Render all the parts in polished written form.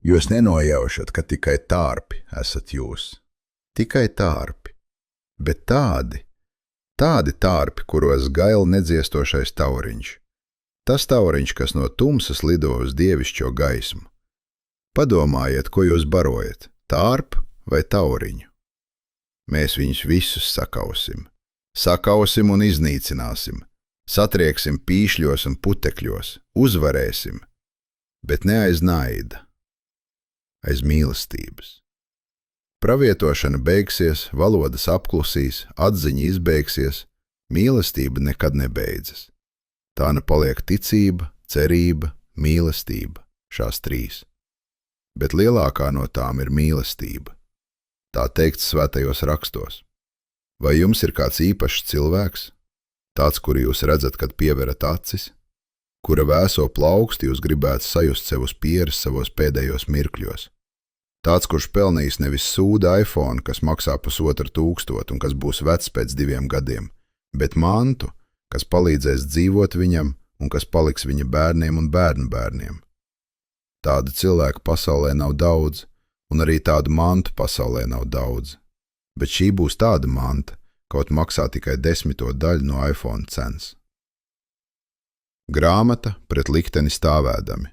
Jūs nenojaušat, ka tikai tārpi esat jūs. Tikai tārpi. Bet tādi tārpi, kuros gail nedziestošais tauriņš. Tas tauriņš, kas no tumsas lido uz dievišķo gaismu. Padomājiet, ko jūs barojat, tārpu vai tauriņu. Mēs viņus visus sakausim. Sakausim un iznīcināsim. Satrieksim pīšļos un putekļos. Uzvarēsim. Bet ne aiz naida. Aiz mīlestības. Pravietošana beigsies, valodas apklusīs, atziņa izbeigsies, mīlestība nekad nebeidzas. Tā nu paliek ticība, cerība, mīlestība, šās trīs. Bet lielākā no tām ir mīlestība. Tā teikts svētajos rakstos. Vai jums ir kāds īpašs cilvēks? Tāds, kuru jūs redzat, kad pieverat acis? Kura vēso plauksti jūs gribētu sajust sev uz pieres savos pēdējos mirkļos? Tāds, kurš pelnījis nevis sūda iPhone, kas maksā 1500 un kas būs vecs pēc 2 gadiem, bet mantu, kas palīdzēs dzīvot viņam un kas paliks viņa bērniem un bērnu bērniem. Tādu cilvēku pasaulē nav daudz, un arī tādu mantu pasaulē nav daudz. Bet šī būs tāda manta, kaut maksā tikai 10. daļu no iPhone cenas. Grāmata pret likteni stāvēdami.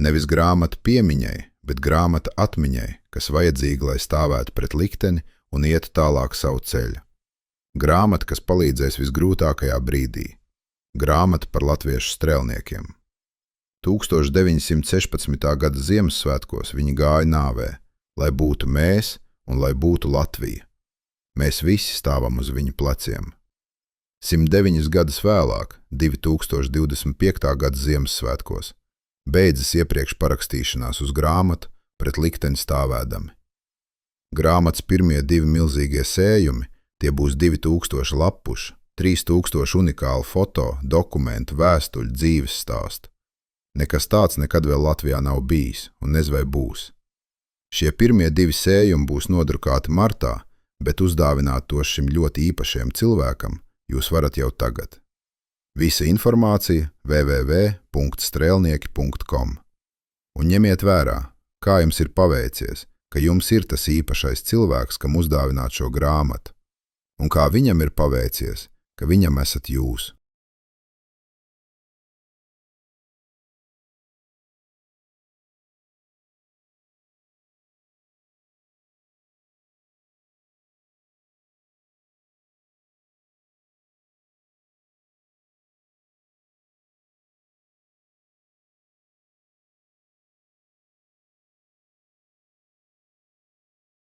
Nevis grāmata piemiņai, bet grāmata atmiņai, kas vajadzīga, lai stāvētu pret likteni un ietu tālāk savu ceļu. Grāmata, kas palīdzēs visgrūtākajā brīdī. Grāmata par latviešu strēlniekiem. 1916. gada Ziemassvētkos viņi gāja nāvē, lai būtu mēs un lai būtu Latvija. Mēs visi stāvam uz viņu pleciem. 109 gadus vēlāk, 2025. gada Ziemassvētkos, beidzas iepriekš parakstīšanās uz grāmatu pret likteni stāvēdami. Grāmatas pirmie 2 milzīgie sējumi, tie būs 2000 lapušu, 3000 unikālu foto, dokumentu, vēstuļu, dzīves stāstu. Nekas tāds nekad vēl Latvijā nav bijis un nez vai būs. Šie pirmie 2 sējumi būs nodrukāti martā, bet uzdāvināt tos šim ļoti īpašiem cilvēkam jūs varat jau tagad. Visa informācija www.strēlnieki.com. Un ņemiet vērā, kā jums ir paveicies, ka jums ir tas īpašais cilvēks, kam uzdāvināt šo grāmatu, un kā viņam ir paveicies, ka viņam esat jūs.